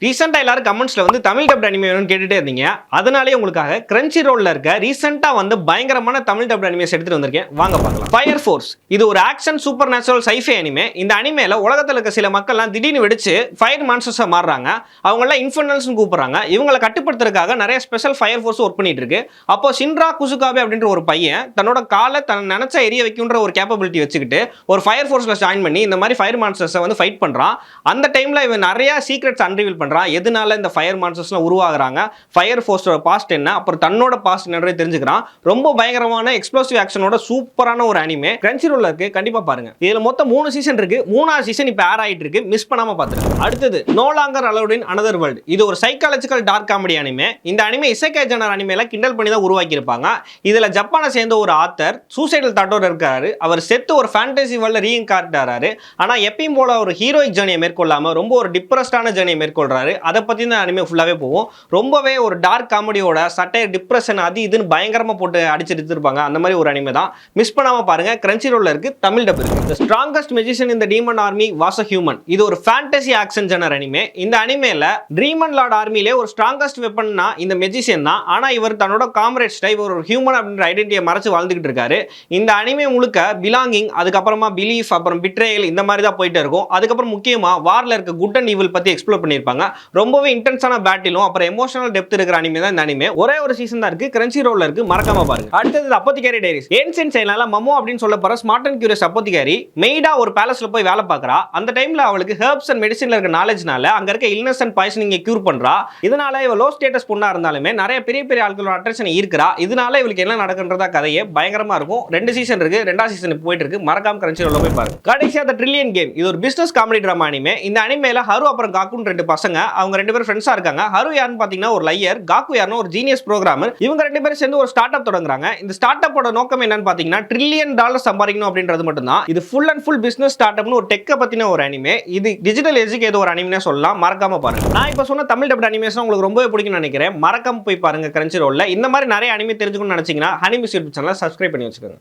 ரீசெண்டா எல்லாரும் கமெண்ட்ஸ்ல வந்து தமிழ் டப்ட் அனிமே வேணும்னு கேட்டுட்டே இருந்தீங்க. அதனாலே உங்களுக்காக கிரன்ச்சி ரோல்ல இருக்க ரீசெண்டா வந்து பயங்கரமான தமிழ் டப்ட் அனிமேஸ் எடுத்துட்டு வந்திருக்கேன். வாங்க பார்க்கலாம். ஃபயர் ஃபோர்ஸ் இது ஒரு action supernatural sci-fi anime. இந்த அனிமேல உலகத்துல இருக்க சில மக்கள்லாம் திடீர்னு வெடிச்சு ஃபயர் மான்ஸ்டர்ஸா மாறுறாங்க. அவங்க எல்லாம் இன்ஃபர்னல்ஸ்னு கூப்பிடுறாங்க. இவங்களை கட்டுப்படுத்துறதுக்காக நிறைய ஸ்பெஷல் ஃபயர் ஃபோர்ஸ் ஒர்க் பண்ணிட்டு இருக்கு. அப்போ ஷின்ரா குசுகாபே அப்படின்ற ஒரு பையன் தன்னோட காலை தன் நினைச்ச எரிய வைக்குன்ற ஒரு கேப்பபிலிட்டி வச்சுக்கிட்டு ஒரு ஃபயர் ஃபோர்ஸ்ல ஜாயின் பண்ணி இந்த மாதிரி ஃபயர் மான்ஸ்டர்ஸை வந்து ஃபைட் பண்றான். அந்த டைம்ல இவன் நிறைய சீக்ரெட்ஸ் அன்ரிவீல் எதனால இந்த ஃபயர் மான்ஸ்டர்ஸ்லாம் உருவாகுறாங்க, ஃபயர் ஃபோர்ஸோட பாஸ்ட் என்ன, அப்புறம் தன்னோட பாஸ்ட் என்னன்றதை தெரிஞ்சுக்கிறான். ரொம்ப பயங்கரமான எக்ஸ்ப்ளோசிவ் ஆக்ஷனோட சூப்பரான ஒரு அனிமே கிரன்ச்சி ரோல்ல இருக்கு. கண்டிப்பா பாருங்க. இதுல மொத்தம் 3 சீசன் இருக்கு. 3ஆவது சீசன் இப்ப ஏர் ஆயிட்டு இருக்கு. மிஸ் பண்ணாம பாத்துருங்க. அடுத்தது no longer allowed in another world. இது ஒரு சைக்காலஜிக்கல் டார்க் காமெடி அனிமே. இந்த அனிமே இசைக்கை ஜெனர் அனிமேல கிண்டல் பண்ணி தான் உருவாக்கி இருப்பாங்க. இதுல ஜப்பானை சேர்ந்த ஒரு ஆத்தர் சூசைடல் தாட்டோட இருக்காரு. அவர் செத்து ஒரு ஃபேண்டசி வேர்ல்ட்ல ரீஇன்கார்னேட் ஆறாரு. ஆனா எப்பயும் போல ஒரு ஹீரோயிக் ஜர்னியை மேற்கொள்ளாம ரொம்ப ஒரு டிப்ரெஸ்டான ஜர்னியை மேற்கொள்றாரு. அதை பற்றி தான் அனிமே ஃபுல்லாகவே போகும். ரொம்பவே ஒரு டார்க் காமெடியோட சட்டையர் டிப்ரெஷன் அது இதுன்னு பயங்கரமாக போட்டு அடிச்சுட்டு இருப்பாங்க. அந்த மாதிரி ஒரு அனிமே தான். மிஸ் பண்ணாமல் பாருங்க. கிரன்ச்சி ரோல்ல இருக்கு. தமிழ் டப் இருக்கு. தி strongest magician in the demon army was a human. இது ஒரு ஃபேண்டசி ஆக்ஷன் ஜெனர் அனிமே. இந்த அனிமேல ட்ரீமன் லார்ட் ஆர்மிலே ஒரு ஸ்ட்ராங்கஸ்ட் வெப்பன்னா இந்த மெஜிஷியன் தான். ஆனால் இவர் தன்னோட காம்ரேட்ஸ்ட இவர் ஒரு ஹியூமன் அப்படின்ற ஐடென்டிட்டியை மறைச்சு வாழ்ந்துகிட்டு இருக்காரு. இந்த அனிமே முழுக்க பிலாங்கிங், அதுக்கப்புறமா பிலீஃப், அப்புறம் பிட்ரேயல் இந்த மாதிரி தான் போயிட்டு இருக்கும். அதுக்கப்புறம் முக்கியமாக வார்ல இருக்க குட் அண்ட் ஈவில் பற்றி எக்ஸ்ப்ளோர் பண்ணியிருப்பாங்க. ரொம்பவே இன்டென்ஸான பேட்டிலும் அப்புறம் எமோஷனல் டெப்த் இருக்கிற அனிமே தான் இந்த அனிமே. ஒரே ஒரு சீசன் தான் இருக்கு. கிரன்ச்சி ரோல்ல இருக்கு. மறக்காம பாருங்க. அடுத்தது அப்போத்திகாரி டைரிஸ். ஏன்சியன்ட் சைனால மமோ அப்படின்னு சொல்ல போற ஸ்மார்ட் அண்ட் கியூரியஸ் அப்போத்திகாரி மெய்டா ஒரு பேலஸ்ல போய் வேலை பார்க்கறா. அந்த டைம்ல அவளுக்கு ஹெர்ப்ஸ் அண்ட் மெடிசின்ல இருக்க நாலேஜ்னால அங்க இருக்க இல்னஸ் அண்ட் பாய்சனிங் கியூர் பண்றா. இதனால இவ லோ ஸ்டேட்டஸ் பொண்ணா இருந்தாலுமே நிறைய பெரிய பெரிய ஆட்களோட அட்ராக்ஷன் ஈர்க்கிறா. இதனால இவளுக்கு என்ன நடக்குன்றதா கதையே பயங்கரமா இருக்கும். 2 சீசன் இருக்கு. 2ஆவது சீசன் போயிட்டு இருக்கு. மறக்காம கிரன்ச்சி ரோல்ல போய் பாருங்க. கடைசியா தி ட்ரில்லியன் கேம். இது ஒரு பிசினஸ் காமெடி டிராமா அனிமே. இந்த அனிமேல ஹரு அப்புறம் காக்குன்னு 2 பசங்க, அவங்க 2 பேரும் ஃப்ரெண்ட்ஸா இருக்காங்க. ஹரு யாருன்னு பாத்தீங்கன்னா ஒரு லையர், காக்கு யாருன்னு ஒரு ஜீனியஸ் புரோகிராமர். இவங்க 2 பேரும் சேர்ந்து ஒரு ஸ்டார்ட் அப் தொடங்குறாங்க. இந்த ஸ்டார்ட் அப்போட நோக்கம் என்னன்னு பாத்தீங்கன்னா $1 trillion சம்பாதிக்கணும் அப்படின்றது மட்டும் தான். இது full and full business start அப்னு ஒரு டெக்க பத்தின ஒரு அனிமே. இது டிஜிட்டல் எஜுக்கு ஏதோ ஒரு அனிமே சொல்லலாம். மறக்காம பாருங்க. நான் இப்ப சொன்ன தமிழ் டப்ட் அனிமேஷன் உங்களுக்கு ரொம்பவே பிடிக்கும்னு நினைக்கிறேன். மறக்காம போய் பாருங்க கிரன்ச்சி ரோல்ல. இந்த மாதிரி நிறைய அனிமே தெரிஞ்சுக்கணும்னு நினைச்சீங்கன்னா ஹனி மிஸ் யூடியூப் சேனலை சப்ஸ்கிரைப் பண்ணி வச்சுக்கோங்க.